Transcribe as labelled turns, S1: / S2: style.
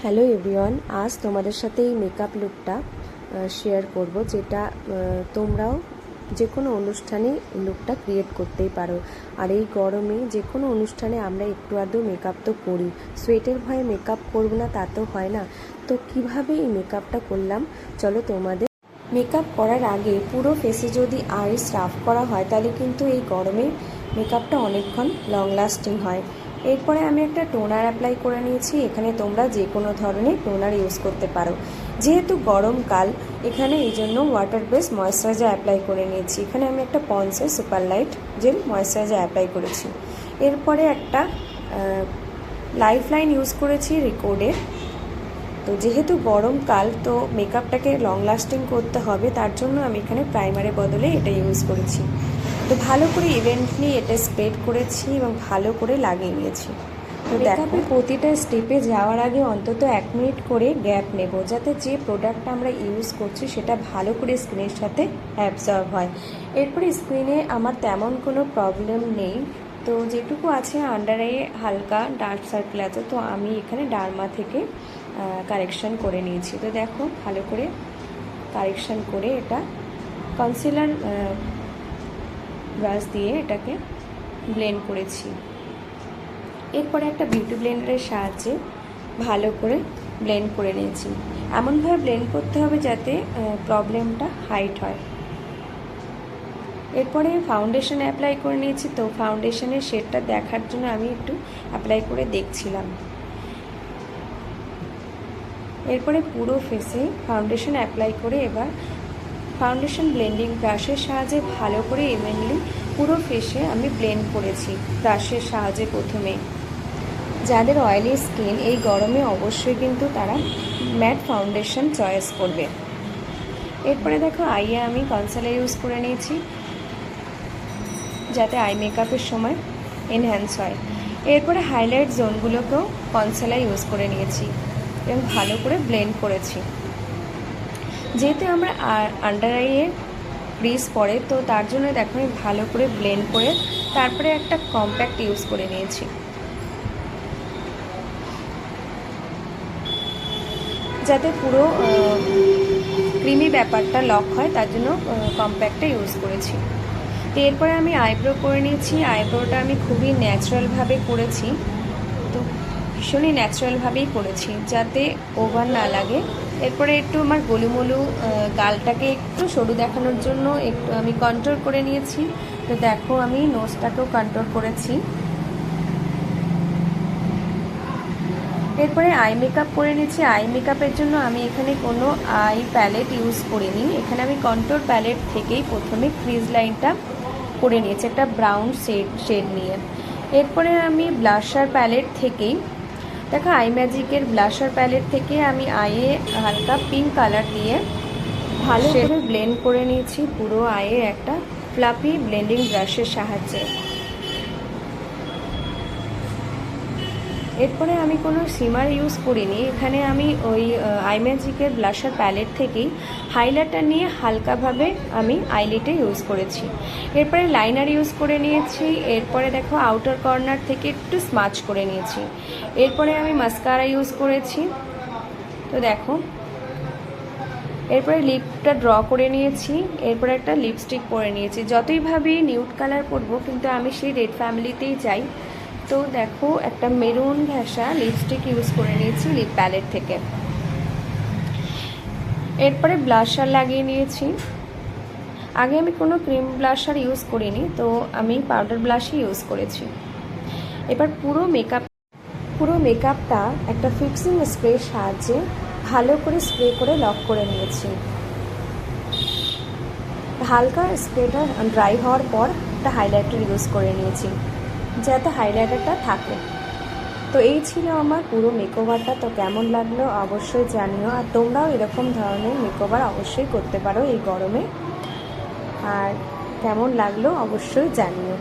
S1: Hello everyone, আজ তোমাদের সাথে এই মেকআপ লুকটা শেয়ার করব, যেটা তোমরাও যে কোনো অনুষ্ঠানে লুকটা ক্রিয়েট করতেই পারো। আর এই গরমে যে কোনো অনুষ্ঠানে আমরা একটু আধটু মেকআপ তো করি, সোয়েটের ভয়ে মেকআপ করব না তা তো হয় না। তো কিভাবে এই মেকআপটা করলাম চলো তোমাদের। মেকআপ করার আগে পুরো ফেসে যদি আইস রাফ করা হয় তাহলে কিন্তু এই গরমে মেকআপটা অনেকক্ষণ লং লাস্টিং হয়। এরপরে আমি একটা টোনার অ্যাপ্লাই করে নিয়েছি। এখানে তোমরা যে কোনো ধরনের টোনার ইউজ করতে পারো, যেহেতু গরমকাল এখানে এই জন্য ওয়াটার বেস ময়েশ্চারাইজার অ্যাপ্লাই করে নিয়েছি। এখানে আমি একটা পন্সের super light gel moisturiser apply করেছি। এরপরে একটা লাইফ লাইন ইউজ করেছি রিকোডের। তো যেহেতু গরমকাল তো মেকআপটাকে লং লাস্টিং করতে হবে, তার জন্য আমি এখানে প্রাইমারের বদলে এটা ইউজ করেছি। তো ভালো করে ইভেন্টলি এটা স্প্রেড করেছি এবং ভালো করে লাগিয়ে নিয়েছি। তো মেকআপের প্রতিটা স্টেপে যাওয়ার আগে অন্তত 1 মিনিট করে গ্যাপ নেব, যাতে যে প্রোডাক্টটা আমরা ইউজ করছি সেটা ভালো করে স্কিনের সাথে অ্যাবজর্ব হয়। এরপরে স্কিনে আমার তেমন কোনো প্রবলেম নেই, তো যেটুকু আছে আন্ডার আইয়ে হালকা ডার্ক সার্কেল আছে, তো আমি এখানে ডার্মা থেকে কারেকশান করে নিয়েছি। তো দেখো ভালো করে কারেকশান করে এটা কনসিলার ব্রাশ দিয়ে এটাকে ব্লেন্ড করেছি। এরপরে একটা বিউটি ব্লেন্ডারের সাহায্যে ভালো করে ব্লেন্ড করে নিয়েছি। এমনভাবে ব্লেন্ড করতে হবে যাতে প্রবলেমটা হাইড হয়। এরপরে ফাউন্ডেশন অ্যাপ্লাই করে নিয়েছি। তো ফাউন্ডেশনের শেডটা দেখার জন্য আমি একটু অ্যাপ্লাই করে দেখছিলাম। এরপরে পুরো ফেসে ফাউন্ডেশন অ্যাপ্লাই করে এবার ফাউন্ডেশন ব্লেন্ডিং ব্রাশের সাহায্যে ভালো করে ইভেনলি পুরো ফেসে আমি ব্লেন্ড করেছি ব্রাশের সাহায্যে। প্রথমে যাদের অয়েলি স্কিন এই গরমে অবশ্যই কিন্তু তারা ম্যাট ফাউন্ডেশন চয়েস করবে। এরপরে দেখো আইয়ে আমি কনসিলার ইউজ করে নিয়েছি, যাতে আই মেকআপের সময় এনহ্যান্স হয়। এরপরে হাইলাইট জোনগুলোকেও কনসিলার ইউজ করে নিয়েছি এবং ভালো করে ব্লেন্ড করেছি। যেহেতু আমরা আন্ডার আইয়ে ক্রিজ পড়ে, তো তার জন্য দেখো আমি ভালো করে ব্লেন্ড করে তারপরে একটা কম্প্যাক্ট ইউজ করে নিয়েছি, যাতে পুরো ক্রিমি ব্যাপারটা লক হয়, তার জন্য কম্প্যাক্টটা ইউজ করেছি। তো এরপরে আমি আইব্রো করে নিয়েছি। আইব্রোটা আমি খুবই ন্যাচারালভাবে করেছি, তো ভীষণই ন্যাচারালভাবেই করেছি যাতে ওভার না লাগে। এরপরে একটু আমার গোলুমলু গালটাকে একটু সরু দেখানোর জন্য একটু আমি কন্ট্রোল করে নিয়েছি। তো দেখো আমি নোজটাকেও কন্ট্রোল করেছি। এরপরে আই মেকআপ করে নিয়েছি। আই মেকআপের জন্য আমি এখানে কোনো আই প্যালেট ইউজ করিনি। এখানে আমি কন্ট্রোল প্যালেট থেকেই প্রথমে ক্রিজ লাইনটা করে নিয়েছি একটা ব্রাউন শেড নিয়ে। এরপরে আমি ব্লাশার প্যালেট থেকেই দেখো আই ম্যাজিকের ব্লাশার প্যালেট থেকে আমি আইয়ে হালকা পিঙ্ক কালার দিয়ে ভালো করে ব্লেন্ড করে নিয়েছি পুরো আইয়ে একটা ফ্লাফি ব্লেন্ডিং ব্রাশের সাহায্যে। এরপরে আমি কোনো সিমার ইউজ করিনি। এখানে আমি ওই আই ম্যাজিকের ব্লাশার প্যালেট থেকেই হাইলাইটার নিয়ে হালকাভাবে আমি আইলিটে ইউজ করেছি। এরপরে লাইনার ইউজ করে নিয়েছি। এরপরে দেখো আউটার কর্নার থেকে একটু স্মাচ করে নিয়েছি। এরপরে আমি মাস্কারা ইউজ করেছি। তো দেখো এরপরে লিপটা ড্র করে নিয়েছি। এরপরে একটা লিপস্টিক পরে নিয়েছি। যতই ভাবি নিউড কালার পরবো, কিন্তু আমি সেই রেড ফ্যামিলিতেই যাই। তো দেখো একটা মেরুন ঘেঁষা লিপস্টিক ইউজ করে নিয়েছি লিপ প্যালেট থেকে। এরপরে ব্লাশার লাগিয়ে নিয়েছি। আগে আমি কোনো ক্রিম ব্লাশার ইউজ করিনি, তো আমি পাউডার ব্লাশই ইউজ করেছি। এবার পুরো মেকআপটা একটা ফিক্সিং স্প্রের সাহায্যে ভালো করে স্প্রে করে লক করে নিয়েছি। হালকা স্প্রেটা ড্রাই হওয়ার পর একটা হাইলাইটার ইউজ করে নিয়েছি, যাতে হাইলাইটারটা থাকে। তো এই ছিল আমার পুরো মেকওভারটা। তো কেমন লাগলো অবশ্যই জানিও, আর তোমরাও এরকম ধরনের মেকওভার অবশ্যই করতে পারো এই গরমে। আর কেমন লাগলো অবশ্যই জানিও।